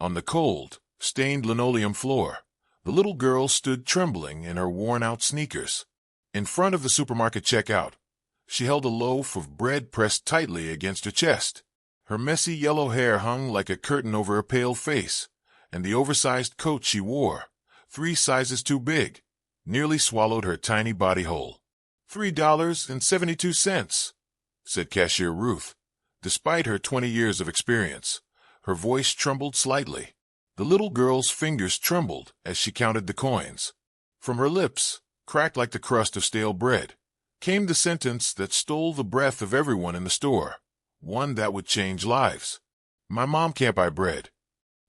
On the cold, stained linoleum floor, the little girl stood trembling in her worn-out sneakers. In front of the supermarket checkout, she held a loaf of bread pressed tightly against her chest. Her messy yellow hair hung like a curtain over her pale face, and the oversized coat she wore, 3 sizes too big, nearly swallowed her tiny body whole. $3.72, said Cashier Ruth. Despite her 20 years of experience, her voice trembled slightly. The little girl's fingers trembled as she counted the coins. From her lips, cracked like the crust of stale bread, came the sentence that stole the breath of everyone in the store, one that would change lives. My mom can't buy bread.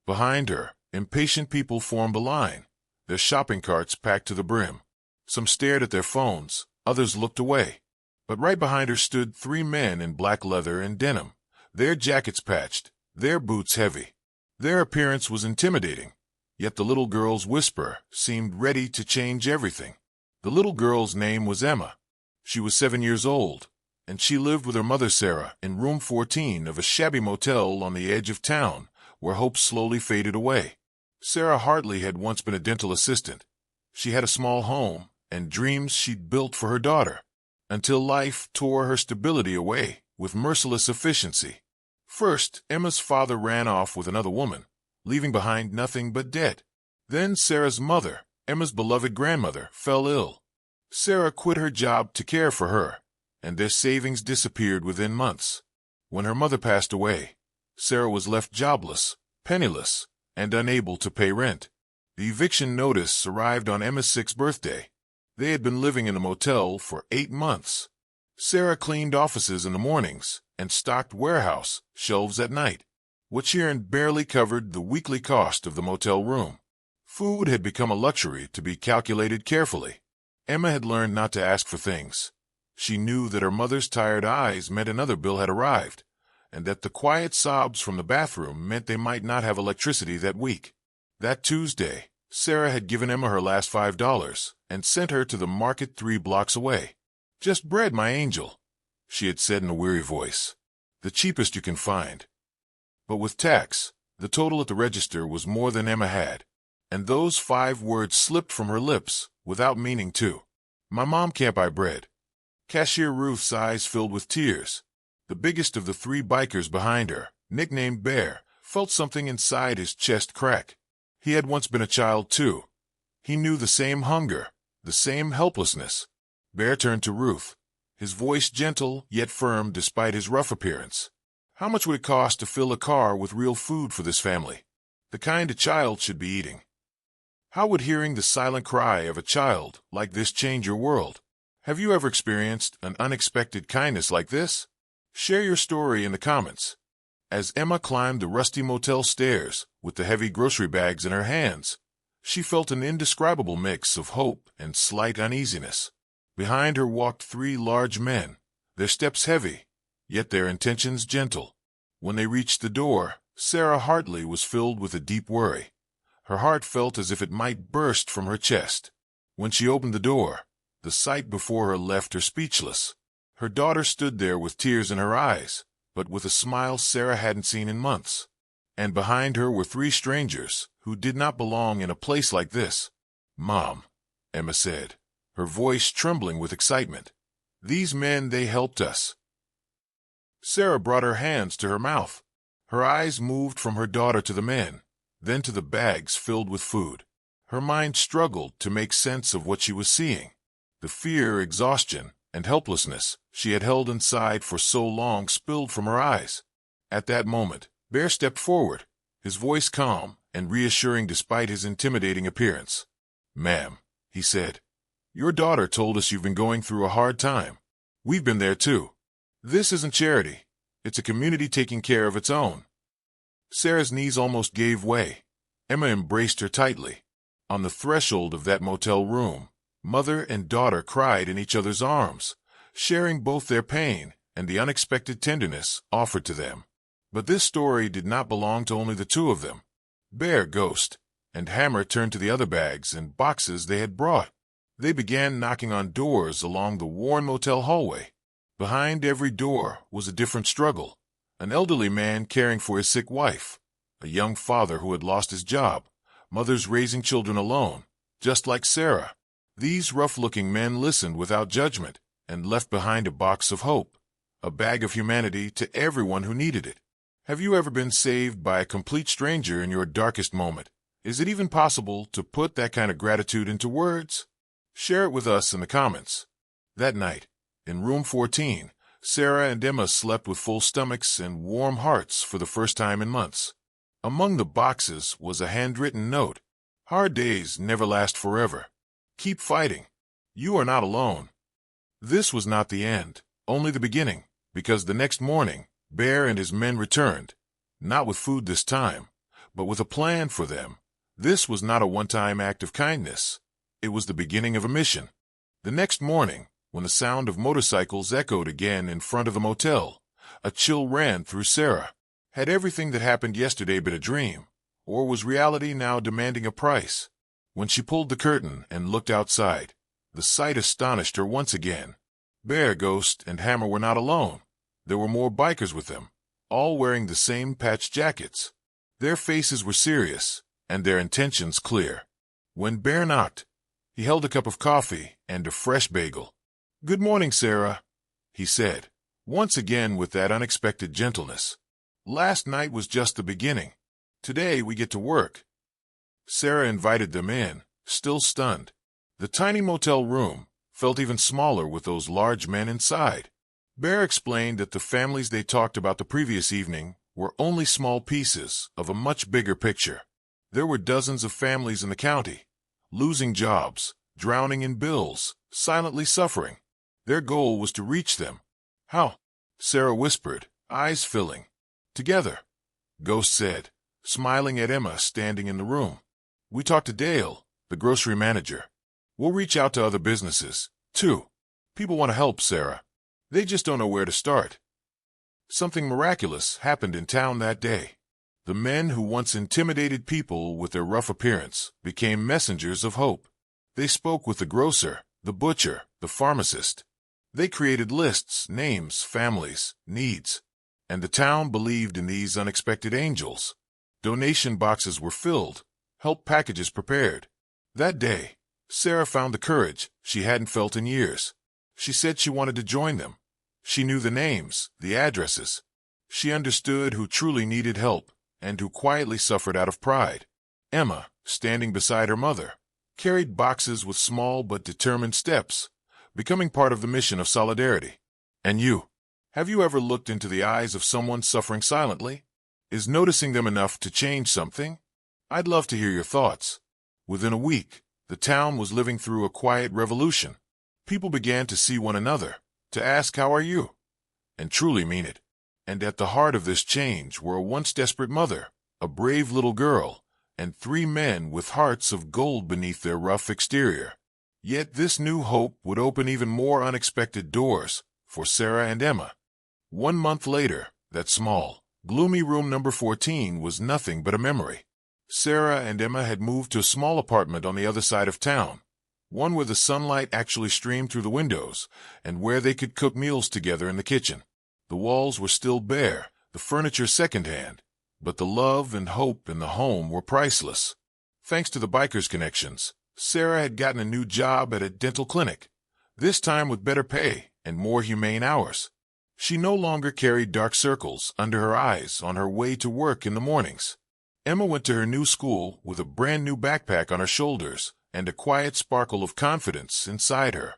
Behind her, impatient people formed a line, their shopping carts packed to the brim. Some stared at their phones, others looked away. But right behind her stood 3 men in black leather and denim, their jackets patched, their boots heavy. Their appearance was intimidating, yet the little girl's whisper seemed ready to change everything. The little girl's name was Emma. She was 7 years old, and she lived with her mother Sarah in room 14 of a shabby motel on the edge of town, where hope slowly faded away. Sarah Hartley had once been a dental assistant. She had a small home and dreams she'd built for her daughter, until life tore her stability away with merciless efficiency. First, Emma's father ran off with another woman, leaving behind nothing but debt. Then Sarah's mother, Emma's beloved grandmother, fell ill. Sarah quit her job to care for her, and their savings disappeared within months. When her mother passed away, Sarah was left jobless, penniless, and unable to pay rent. The eviction notice arrived on Emma's 6th birthday. They had been living in the motel for 8 months. Sarah cleaned offices in the mornings and stocked warehouse shelves at night. What she earned barely covered the weekly cost of the motel room. Food had become a luxury to be calculated carefully. Emma had learned not to ask for things. She knew that her mother's tired eyes meant another bill had arrived, and that the quiet sobs from the bathroom meant they might not have electricity that week. That Tuesday, Sarah had given Emma her last $5 and sent her to the market 3 blocks away. "Just bread, my angel," she had said in a weary voice. "The cheapest you can find." But with tax, the total at the register was more than Emma had, and those 5 words slipped from her lips without meaning to. "My mom can't buy bread." Cashier Ruth's eyes filled with tears. The biggest of the 3 bikers behind her, nicknamed Bear, felt something inside his chest crack. He had once been a child too. He knew the same hunger, the same helplessness. Bear turned to Ruth, his voice gentle yet firm despite his rough appearance. "How much would it cost to fill a car with real food for this family? The kind a child should be eating." How would hearing the silent cry of a child like this change your world? Have you ever experienced an unexpected kindness like this? Share your story in the comments. As Emma climbed the rusty motel stairs with the heavy grocery bags in her hands, she felt an indescribable mix of hope and slight uneasiness. Behind her walked 3 large men, their steps heavy, yet their intentions gentle. When they reached the door, Sarah Hartley was filled with a deep worry. Her heart felt as if it might burst from her chest. When she opened the door, the sight before her left her speechless. Her daughter stood there with tears in her eyes, but with a smile Sarah hadn't seen in months. And behind her were 3 strangers who did not belong in a place like this. "Mom," Emma said, her voice trembling with excitement. "These men, they helped us." Sarah brought her hands to her mouth. Her eyes moved from her daughter to the men, then to the bags filled with food. Her mind struggled to make sense of what she was seeing. The fear, exhaustion, and helplessness she had held inside for so long spilled from her eyes. At that moment, Bear stepped forward, his voice calm and reassuring despite his intimidating appearance. "Ma'am," he said, "your daughter told us you've been going through a hard time. We've been there too. This isn't charity. It's a community taking care of its own." Sarah's knees almost gave way. Emma embraced her tightly. On the threshold of that motel room, mother and daughter cried in each other's arms, sharing both their pain and the unexpected tenderness offered to them. But this story did not belong to only the 2 of them. Bear, Ghost, and Hammer turned to the other bags and boxes they had brought. They began knocking on doors along the worn motel hallway. Behind every door was a different struggle. An elderly man caring for his sick wife, a young father who had lost his job, mothers raising children alone, just like Sarah. These rough-looking men listened without judgment and left behind a box of hope, a bag of humanity to everyone who needed it. Have you ever been saved by a complete stranger in your darkest moment? Is it even possible to put that kind of gratitude into words? Share it with us in the comments. That night, in room 14, Sarah and Emma slept with full stomachs and warm hearts for the first time in months. Among the boxes was a handwritten note. Hard days never last forever. Keep fighting. You are not alone. This was not the end, only the beginning, because the next morning, Bear and his men returned, not with food this time, but with a plan for them. This was not a one-time act of kindness. It was the beginning of a mission. The next morning, when the sound of motorcycles echoed again in front of the motel, a chill ran through Sarah. Had everything that happened yesterday been a dream, or was reality now demanding a price? When she pulled the curtain and looked outside, the sight astonished her once again. Bear, Ghost, and Hammer were not alone. There were more bikers with them, all wearing the same patched jackets. Their faces were serious, and their intentions clear. When Bear knocked, he held a cup of coffee and a fresh bagel. "Good morning, Sarah," he said, once again with that unexpected gentleness. "Last night was just the beginning. Today we get to work." Sarah invited them in, still stunned. The tiny motel room felt even smaller with those large men inside. Bear explained that the families they talked about the previous evening were only small pieces of a much bigger picture. There were dozens of families in the county, losing jobs, drowning in bills, silently suffering. Their goal was to reach them. "How?" Sarah whispered, eyes filling. "Together," Ghost said, smiling at Emma standing in the room. "We talked to Dale, the grocery manager. We'll reach out to other businesses, too. People want to help, Sarah. They just don't know where to start." Something miraculous happened in town that day. The men who once intimidated people with their rough appearance became messengers of hope. They spoke with the grocer, the butcher, the pharmacist. They created lists, names, families, needs. And the town believed in these unexpected angels. Donation boxes were filled, help packages prepared. That day, Sarah found the courage she hadn't felt in years. She said she wanted to join them. She knew the names, the addresses. She understood who truly needed help and who quietly suffered out of pride. Emma, standing beside her mother, carried boxes with small but determined steps, becoming part of the mission of solidarity. And you? Have you ever looked into the eyes of someone suffering silently? Is noticing them enough to change something? I'd love to hear your thoughts. Within a week, the town was living through a quiet revolution. People began to see one another, to ask, "How are you?" and truly mean it. And at the heart of this change were a once desperate mother, a brave little girl, and 3 men with hearts of gold beneath their rough exterior. Yet this new hope would open even more unexpected doors for Sarah and Emma. 1 month later, that small, gloomy room number 14 was nothing but a memory. Sarah and Emma had moved to a small apartment on the other side of town, one where the sunlight actually streamed through the windows, and where they could cook meals together in the kitchen. The walls were still bare, the furniture secondhand, but the love and hope in the home were priceless. Thanks to the bikers' connections, Sarah had gotten a new job at a dental clinic, this time with better pay and more humane hours. She no longer carried dark circles under her eyes on her way to work in the mornings. Emma went to her new school with a brand new backpack on her shoulders and a quiet sparkle of confidence inside her.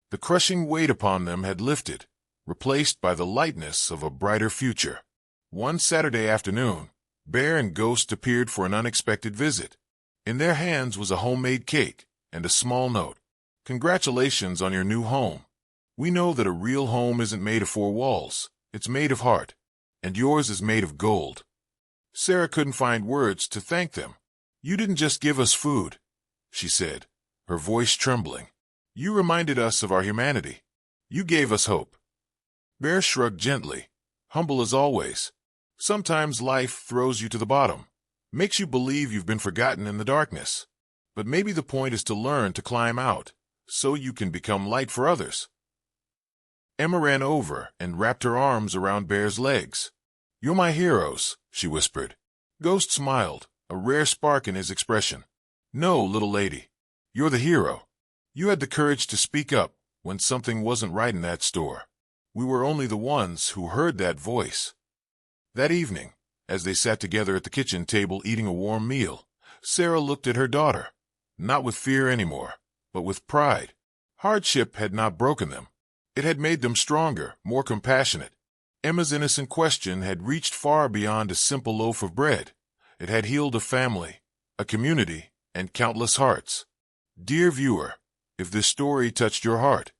The crushing weight upon them had lifted, replaced by the lightness of a brighter future. One Saturday afternoon, Bear and Ghost appeared for an unexpected visit. In their hands was a homemade cake and a small note. "Congratulations on your new home. We know that a real home isn't made of 4 walls, it's made of heart, and yours is made of gold." Sarah couldn't find words to thank them. "You didn't just give us food," she said, her voice trembling. "You reminded us of our humanity. You gave us hope." Bear shrugged gently, humble as always. Sometimes life throws you to the bottom, makes you believe you've been forgotten in the darkness. But maybe the point is to learn to climb out, so you can become light for others. Emma ran over and wrapped her arms around Bear's legs. "You're my heroes," she whispered. Ghost smiled, a rare spark in his expression. No, little lady. You're the hero. You had the courage to speak up when something wasn't right in that store. We were only the ones who heard that voice. That evening, as they sat together at the kitchen table eating a warm meal, Sarah looked at her daughter, not with fear anymore, but with pride. Hardship had not broken them. It had made them stronger, more compassionate. Emma's innocent question had reached far beyond a simple loaf of bread. It had healed a family, a community, and countless hearts. Dear viewer, if this story touched your heart,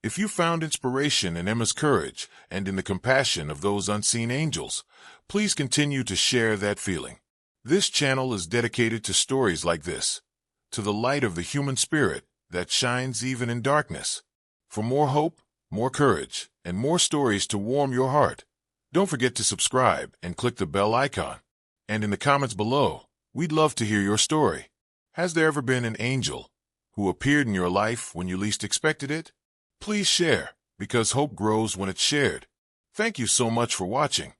if you found inspiration in Emma's courage and in the compassion of those unseen angels, please continue to share that feeling. This channel is dedicated to stories like this, to the light of the human spirit that shines even in darkness. For more hope, more courage, and more stories to warm your heart, don't forget to subscribe and click the bell icon. And in the comments below, we'd love to hear your story. Has there ever been an angel who appeared in your life when you least expected it? Please share, because hope grows when it's shared. Thank you so much for watching.